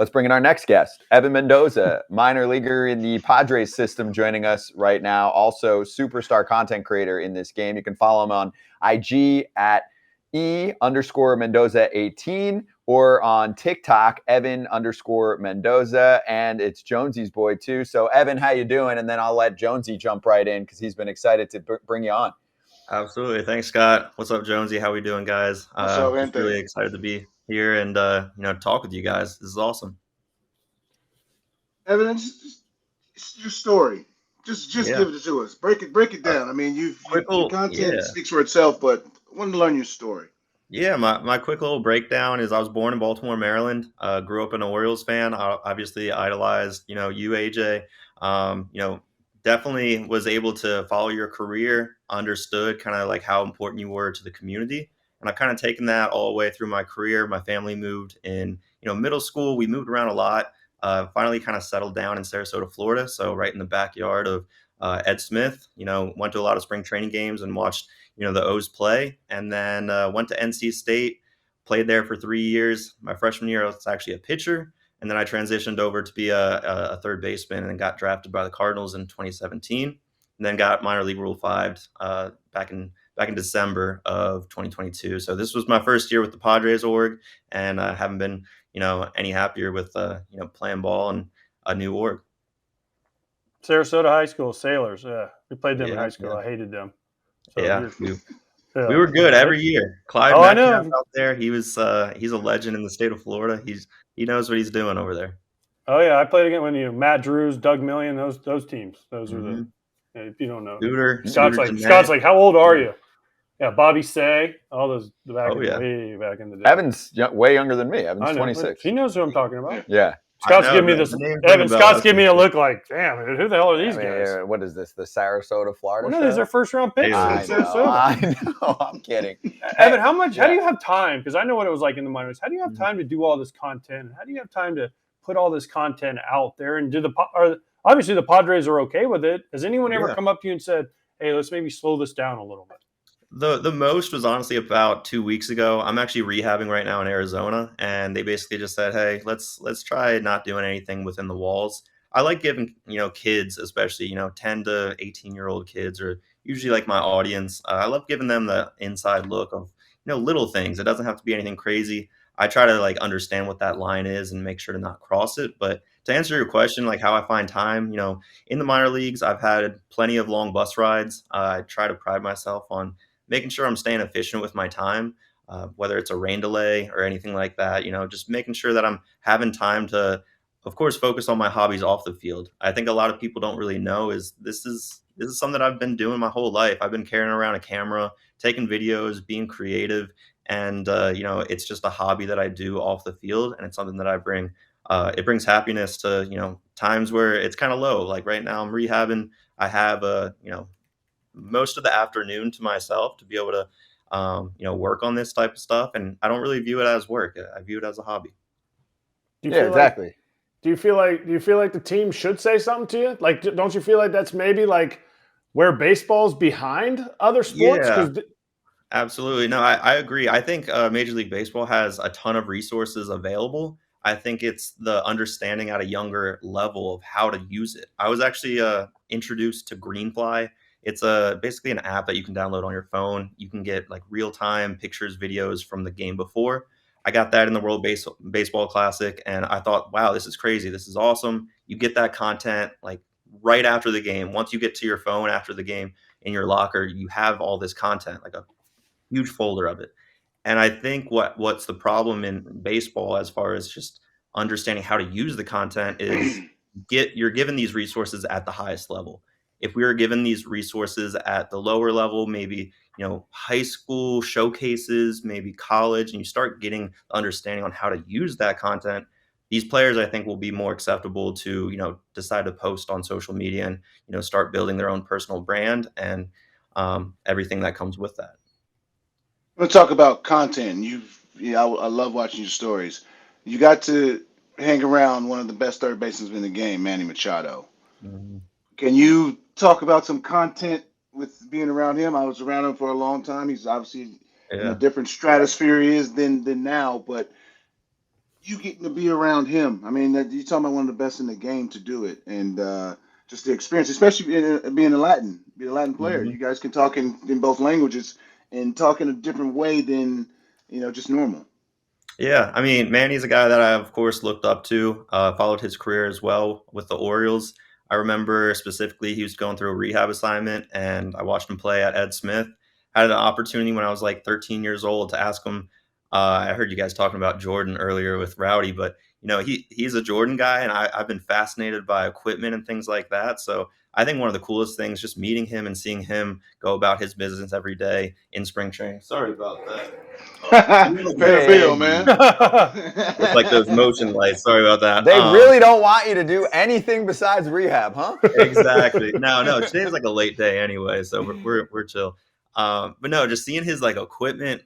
Let's bring in our next guest, Evan Mendoza, minor leaguer in the Padres system, joining us right now. Also, superstar content creator in this game. You can follow him on IG at E_Mendoza18 or on TikTok, Evan_Mendoza. And it's Jonesy's boy, too. So, Evan, how you doing? And then I'll let Jonesy jump right in because he's been excited to bring you on. Absolutely. Thanks, Scott. What's up, Jonesy? How we doing, guys? What's up, just really excited to be here and talk with you guys. This is awesome. Evan, it's your story. Just give it to us. Break it down. I mean, your content speaks for itself, but I wanted to learn your story. Yeah, my quick little breakdown is I was born in Baltimore, Maryland. Grew up an Orioles fan. I obviously idolized, you, AJ. Definitely was able to follow your career, understood kind of like how important you were to the community. And I've kind of taken that all the way through my career. My family moved in, middle school. We moved around a lot. Finally kind of settled down in Sarasota, Florida. So right in the backyard of Ed Smith, went to a lot of spring training games and watched, the O's play. And then went to NC State, played there for 3 years. My freshman year, I was actually a pitcher. And then I transitioned over to be a third baseman and got drafted by the Cardinals in 2017. And then got minor league Rule 5 back in December of 2022. So this was my first year with the Padres org, and I haven't been, any happier with, playing ball and a new org. Sarasota High School Sailors. Yeah, we played them in high school. Yeah. I hated them. So we were good every year. Clyde Metcalf out there. He's a legend in the state of Florida. He knows what he's doing over there. Oh yeah, I played against Matt Drews, Doug Million, those teams. Those were the. If you don't know, Scott's like, how old are you? Yeah, Bobby Say, all those way back in the day. Evan's way younger than me. Evan's 26. He knows who I'm talking about. Yeah. Scott's giving me this. Evan, Scott's giving me a look like, damn, who the hell are these guys? What is this? The Sarasota, Florida? Well, no, these are first round picks. I know. I'm kidding. Evan, how do you have time? Because I know what it was like in the minors. How do you have time to do all this content? How do you have time to put all this content out there? And obviously the Padres are okay with it. Has anyone ever come up to you and said, "Hey, let's maybe slow this down a little bit"? The most was honestly about 2 weeks ago. I'm actually rehabbing right now in Arizona, and they basically just said, "Hey, let's try not doing anything within the walls." I like giving kids, especially 10 to 18-year-old kids, are usually like my audience. I love giving them the inside look of little things. It doesn't have to be anything crazy. I try to understand what that line is and make sure to not cross it. But to answer your question, how I find time, in the minor leagues, I've had plenty of long bus rides. I try to pride myself on making sure I'm staying efficient with my time, whether it's a rain delay or anything like that, just making sure that I'm having time to, of course, focus on my hobbies off the field. I think a lot of people don't really know is this is something that I've been doing my whole life. I've been carrying around a camera, taking videos, being creative. And, it's just a hobby that I do off the field. And it's something that I bring. It brings happiness to, times where it's kind of low. Like right now I'm rehabbing. I have most of the afternoon to myself to be able to, work on this type of stuff. And I don't really view it as work. I view it as a hobby. Exactly. Do you feel like the team should say something to you? Like, don't you feel like that's maybe like where baseball's behind other sports? Yeah. Absolutely. No, I agree. I think Major League Baseball has a ton of resources available. I think it's the understanding at a younger level of how to use it. I was actually introduced to Greenfly. It's basically an app that you can download on your phone. You can get real-time pictures, videos from the game before. I got that in the World Baseball Classic, and I thought, wow, this is crazy. This is awesome. You get that content right after the game. Once you get to your phone after the game in your locker, you have all this content, a huge folder of it. And I think what's the problem in baseball as far as just understanding how to use the content is you're given these resources at the highest level. If we were given these resources at the lower level, maybe, high school showcases, maybe college, and you start getting understanding on how to use that content, these players, I think, will be more acceptable to, decide to post on social media and, start building their own personal brand and everything that comes with that. I'm going to talk about content. I love watching your stories. You got to hang around one of the best third basemen in the game, Manny Machado. Mm-hmm. Can you talk about some content with being around him? I was around him for a long time. He's obviously in a different stratosphere he is than now. But you getting to be around him. I mean, you're talking about one of the best in the game to do it, and just the experience, especially being a Latin player. Mhm. You guys can talk in both languages and talk in a different way than just normal. Yeah, I mean, Manny's a guy that I, of course, looked up to, followed his career as well with the Orioles. I remember specifically he was going through a rehab assignment, and I watched him play at Ed Smith. Had an opportunity when I was like 13 years old to ask him. I heard you guys talking about Jordan earlier with Rowdy, but he's a Jordan guy, and I've been fascinated by equipment and things like that. So I think one of the coolest things, just meeting him and seeing him go about his business every day in spring training. Sorry about that. I'm gonna Pay get the Hey, bill, angry. man. It's like those motion lights. Sorry about that. they really don't want you to do anything besides rehab, huh? Exactly. No. Today's like a late day anyway, so we're chill. But no, just seeing his like equipment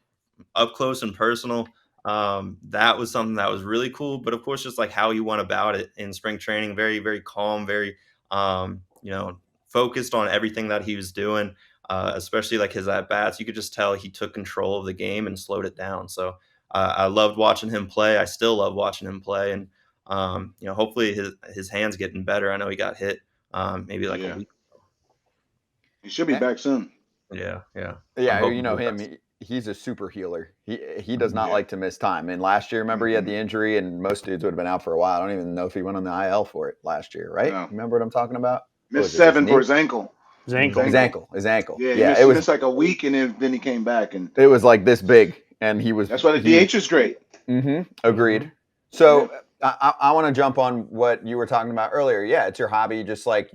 up close and personal, that was something that was really cool. But of course, just like how he went about it in spring training, very very calm, very focused on everything that he was doing. Especially like his at bats, you could just tell he took control of the game and slowed it down. So I loved watching him play. I still love watching him play, and hopefully his hands getting better. I know he got hit maybe like a Yeah, week. he should be Eh, back soon. Yeah. I'm Yeah, you hoping know for the him. best. He's a super healer. He does not Yeah. like to miss time. And last year, remember, he had Hmm. the injury, and most dudes would have been out for a while. I don't even know if he went on the IL for it last year, right? No, Remember what I'm talking about? What missed was it? His 7 for knee, his ankle. His His ankle. his ankle. ankle, his ankle. Yeah, Yeah, he missed like a week, and then he came back, and it was like this big, and he was that's why the he. DH is great. Agreed. Yeah. So I want to jump on what you were talking about earlier. Yeah, it's your hobby, just like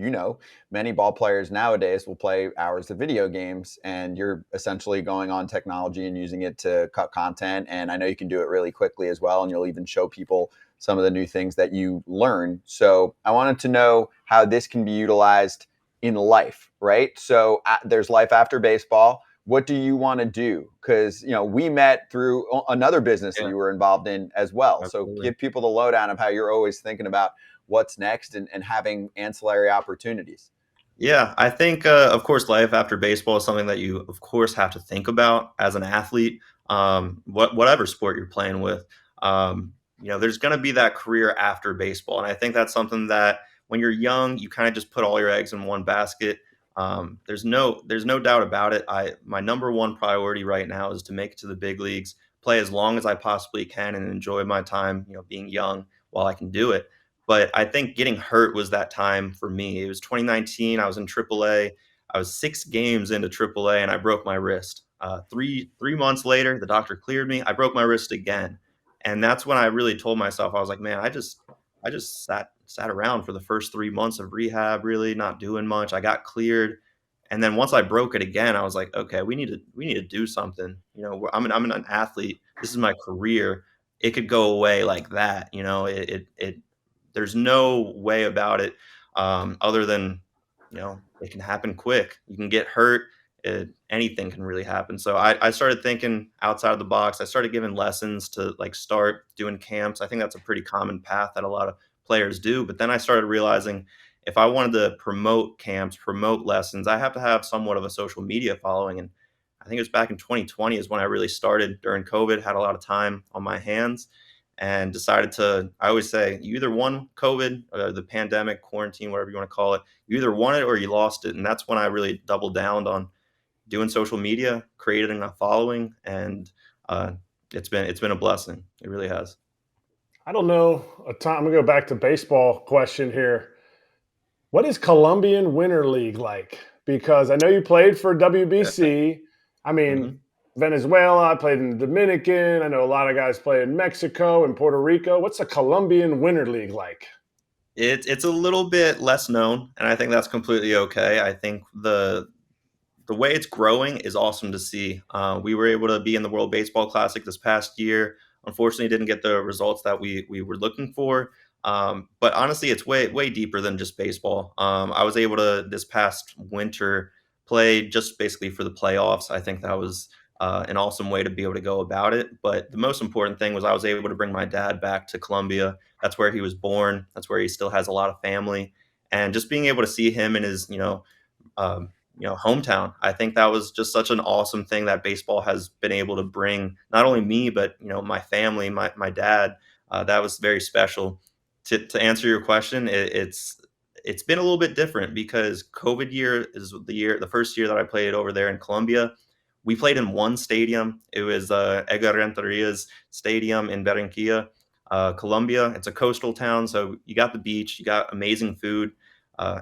many ball players nowadays will play hours of video games, and you're essentially going on technology and using it to cut content. And I know you can do it really quickly as well, and you'll even show people some of the new things that you learn. So I wanted to know how this can be utilized in life, right? So there's life after baseball. What do you want to do? Because we met through another business that Yeah, you were involved in as well. So absolutely. give people the lowdown of how you're always thinking about what's next and having ancillary opportunities. Yeah, I think, of course, life after baseball is something that you, of course, have to think about as an athlete, whatever sport you're playing with. There's going to be that career after baseball, and I think that's something that when you're young, you kind of just put all your eggs in one basket. There's no doubt about it. My number one priority right now is to make it to the big leagues, play as long as I possibly can, and enjoy my time, being young while I can do it. But I think getting hurt was that time for me. It was 2019. I was in AAA. I was 6 games into AAA, and I broke my wrist. Three months later, the doctor cleared me. I broke my wrist again, and that's when I really told myself, I was like, man, I just sat around for the first 3 months of rehab, really not doing much. I got cleared, and then once I broke it again, I was like, okay, we need to do something. I'm an athlete. This is my career. It could go away like that. It there's no way about it, other than it can happen quick. You can get hurt. Anything can really happen. So I started thinking outside of the box. I started giving lessons to like start doing camps. I think that's a pretty common path that a lot of players do. But then I started realizing if I wanted to promote camps, promote lessons, I have to have somewhat of a social media following. And I think it was back in 2020 is when I really started during COVID, had a lot of time on my hands and decided to, I always say, you either won COVID or the pandemic, quarantine, whatever you want to call it. You either won it or you lost it. And that's when I really doubled down on doing social media, creating a following, and uh, it's been a blessing. It really has. I don't know a time. I'm gonna go back to baseball question here. What is Colombian Winter League like? Because I know you played for WBC. I Mhm. mean, Venezuela, I played in the Dominican. I know a lot of guys play in Mexico and Puerto Rico. What's the Colombian Winter League like? It's a little bit less known, and I think that's completely okay. I think the way it's growing is awesome to see. We were able to be in the World Baseball Classic this past year. Unfortunately, didn't get the results that we were looking for. But honestly, it's way deeper than just baseball. I was able to this past winter play just basically for the playoffs. I think that was an awesome way to be able to go about it. But the most important thing was I was able to bring my dad back to Colombia. That's where he was born. That's where he still has a lot of family. And just being able to see him in his hometown. I think that was just such an awesome thing that baseball has been able to bring not only me but my family, my dad. That was very special. To answer your question, it's been a little bit different because COVID year is the first year that I played over there in Colombia. We played in one stadium. It was Edgar Renteria's stadium in Barranquilla, Colombia. It's a coastal town, so you got the beach, you got amazing food.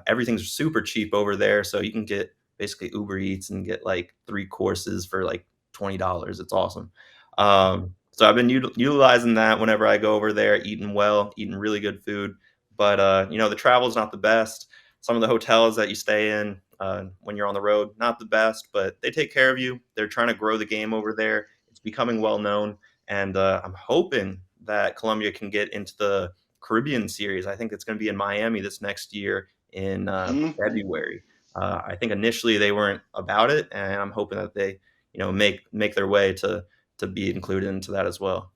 Everything's super cheap over there, so you can get basically Uber Eats and get like 3 courses for like $20. It's awesome. So I've been utilizing that whenever I go over there, eating well, eating really good food. But the travel is not the best. Some of the hotels that you stay in when you're on the road, not the best, but they take care of you. They're trying to grow the game over there. It's becoming well known, and I'm hoping that Colombia can get into the Caribbean Series. I think it's going to be in Miami this next year in February. I think initially they weren't about it, and I'm hoping that they, make their way to be included into that as well.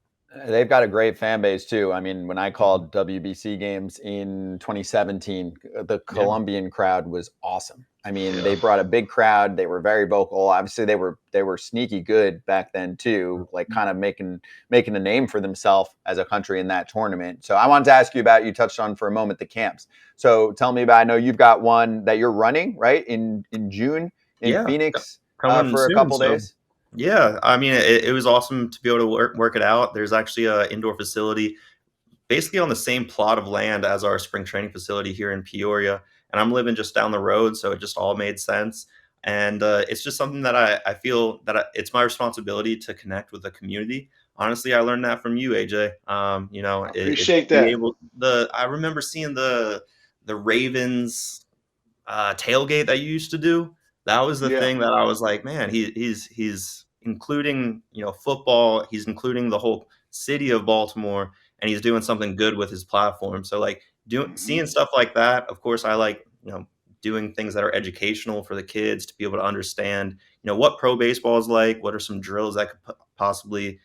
They've got a great fan base too. I mean, when I called WBC games in 2017, the Yeah. Colombian crowd was awesome. I mean, Yeah. they brought a big crowd. They were very vocal. Obviously, they were sneaky good back then too, like kind of making a name for themselves as a country in that tournament. So I wanted to ask you about, you touched on for a moment the camps. So tell me about, I know you've got one that you're running, right, in June in Yeah, Phoenix coming for a soon. couple So days. yeah, I mean, it was awesome to be able to work it out. There's actually a indoor facility basically on the same plot of land as our spring training facility here in Peoria, and I'm living just down the road, so it just all made sense. And it's just something that I feel that it's my responsibility to connect with the community. Honestly, I learned that from you, AJ. I It appreciate be that. able the I remember seeing the Ravens tailgate that you used to do. That was the Yeah. thing that I was like, man, he's including football. He's including the whole city of Baltimore, and he's doing something good with his platform. So like doing hmm seeing stuff like that. Of course, I like doing things that are educational for the kids to be able to understand what pro baseball is like. What are some drills that could possibly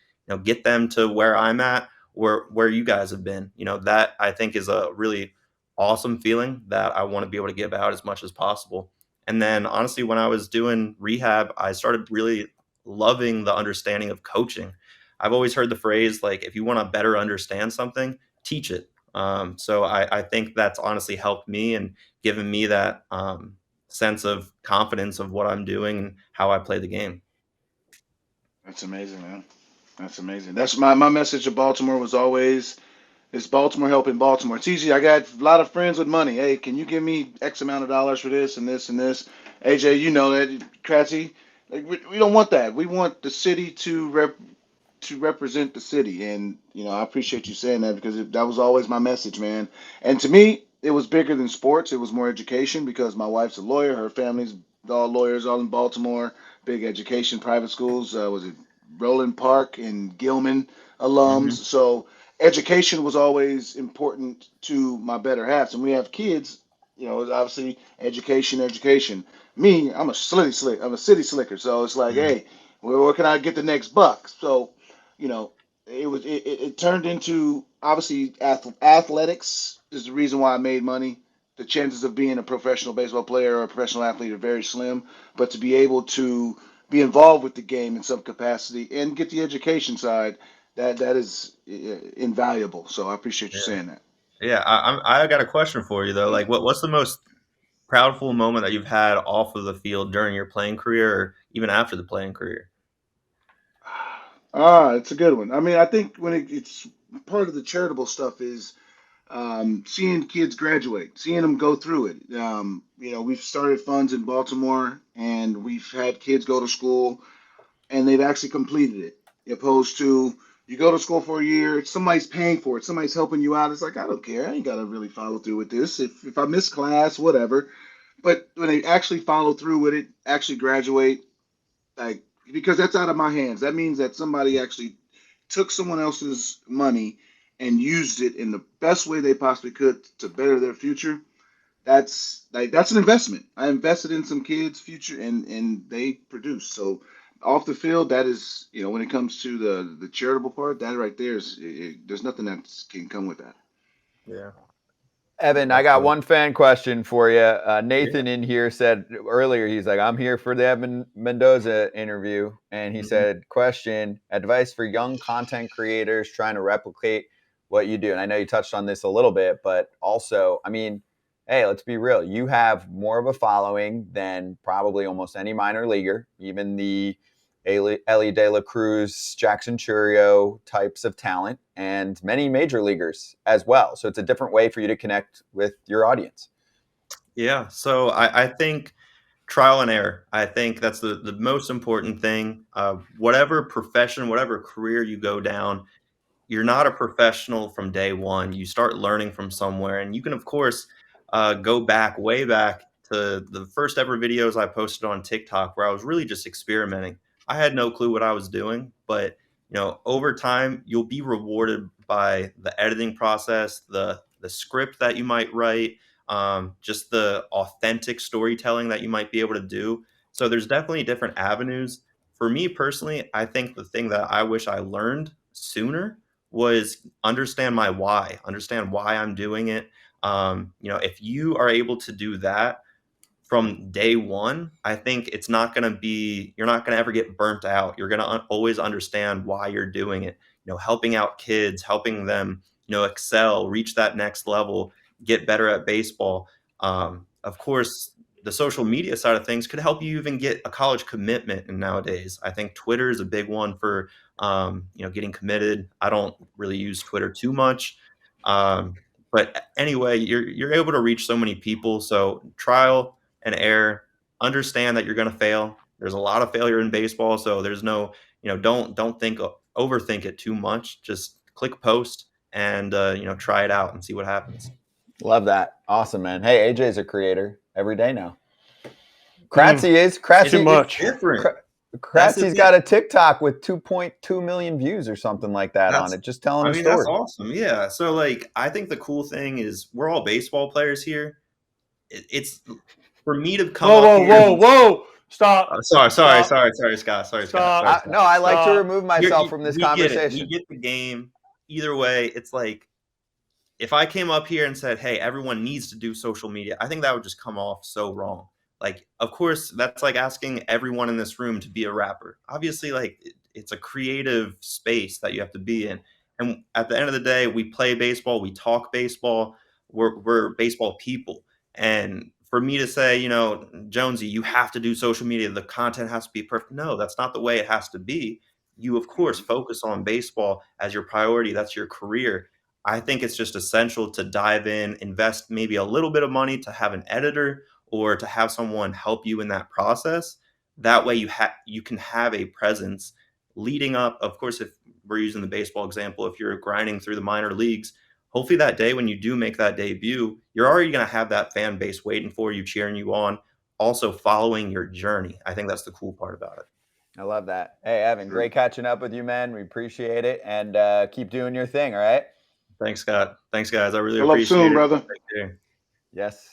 get them to where I'm at or where you guys have been. That I think is a really awesome feeling that I want to be able to give out as much as possible. And then honestly, when I was doing rehab, I started really loving the understanding of coaching. I've always heard the phrase like, if you want to better understand something, teach it. So I think that's honestly helped me and given me that sense of confidence of what I'm doing and how I play the game. That's amazing, man. That's amazing. That's my message to Baltimore was always, it's Baltimore helping Baltimore. It's easy. I got a lot of friends with money. Hey, can you give me X amount of dollars for this and this and this? AJ, you know that. Kratzy, like we don't want that. We want the city to represent the city. And I appreciate you saying that because that was always my message, man. And to me, it was bigger than sports. It was more education because my wife's a lawyer. Her family's all lawyers, all in Baltimore. Big education, private schools. Was it Roland Park and Gilman alums? Hmm. So education was always important to my better halves. And we have kids. It's obviously education, education. Me, I'm a I'm a city slicker. So it's like, Hmm. hey, where can I get the next buck? So it turned into obviously athletics is the reason why I made money. The chances of being a professional baseball player or a professional athlete are very slim, but to be able to be involved with the game in some capacity and get the education side, that is invaluable. So I appreciate you saying that. Yeah, I got a question for you though. Like, what's the most proudful moment that you've had off of the field during your playing career, or even after the playing career? It's a good one. I mean, I think when it's part of the charitable stuff is seeing kids graduate, seeing them go through it. We've started funds in Baltimore, and we've had kids go to school, and they've actually completed it. Opposed to you go to school for a year, somebody's paying for it, somebody's helping you out. It's like I don't care, I ain't got to really follow through with this. If I miss class, whatever. But when they actually follow through with it, actually graduate, like because that's out of my hands. That means that somebody actually took someone else's money and used it in the best way they possibly could to better their future. That's an investment. I invested in some kids' future and they produce. So off the field, that is, when it comes to the charitable part, that right there is there's nothing that can come with that. Yeah, Evan, I got definitely. one fan question for you. Yeah. Nathan in here said earlier, he's like, I'm here for the Evan Mendoza interview. And he Hmm. said, question, advice for young content creators trying to replicate what you do. And I know you touched on this a little bit, but also, I mean, hey, let's be real. You have more of a following than probably almost any minor leaguer, even the Ellie De La Cruz, Jackson Churio types of talent, and many major leaguers as well. So it's a different way for you to connect with your audience. Yeah. So I think trial and error. I think that's the most important thing. Whatever profession, whatever career you go down, you're not a professional from day one. You start learning from somewhere, and you can, of course, go back way back to the first ever videos I posted on TikTok, where I was really just experimenting. I had no clue what I was doing, but over time, you'll be rewarded by the editing process, the script that you might write, just the authentic storytelling that you might be able to do. So there's definitely different avenues. For me personally, I think the thing that I wish I learned sooner was understand my why, understand why I'm doing it. If you are able to do that from day one, I think you're not going to ever get burnt out. You're going to always understand why you're doing it. Helping out kids, helping them, excel, reach that next level, get better at baseball. Of course, the social media side of things could help you even get a college commitment. And nowadays, I think Twitter is a big one for, getting committed. I don't really use Twitter too much. But anyway, you're able to reach so many people. So trial and error. Understand that you're going to fail. There's a lot of failure in baseball, so there's no, don't think overthink it too much. Just click post and try it out and see what happens. Love that. Awesome, man. Hey, AJ's a creator every day now. Kratzy is. Kratzy, too much. Different. Kratzy's got a TikTok with 2.2 million views or something like that on it, just telling a story. That's awesome. Yeah. So I think the cool thing is we're all baseball players here. It's for me to come up here. Whoa! Stop. Sorry, Scott. Sorry, Scott. No, I like to remove myself from this we conversation. We get the game. Either way, it's like if I came up here and said, "Hey, everyone needs to do social media," I think that would just come off so wrong. Of course, that's like asking everyone in this room to be a rapper. Obviously, it's a creative space that you have to be in. And at the end of the day, we play baseball, we talk baseball, we're baseball people. And for me to say, Jonesy, you have to do social media, the content has to be perfect. No, that's not the way it has to be. You, of course, focus on baseball as your priority. That's your career. I think it's just essential to dive in, invest maybe a little bit of money to have an editor or to have someone help you in that process. That way you can have a presence leading up. Of course, if we're using the baseball example, if you're grinding through the minor leagues, hopefully that day when you do make that debut, you're already going to have that fan base waiting for you, cheering you on, also following your journey. I think that's the cool part about it. I love that. Hey, Evan, great catching up with you, man. We appreciate it. And keep doing your thing, all right? Thanks, Scott. Thanks, guys. I really Good luck appreciate soon, it. brother. Take care. Yes.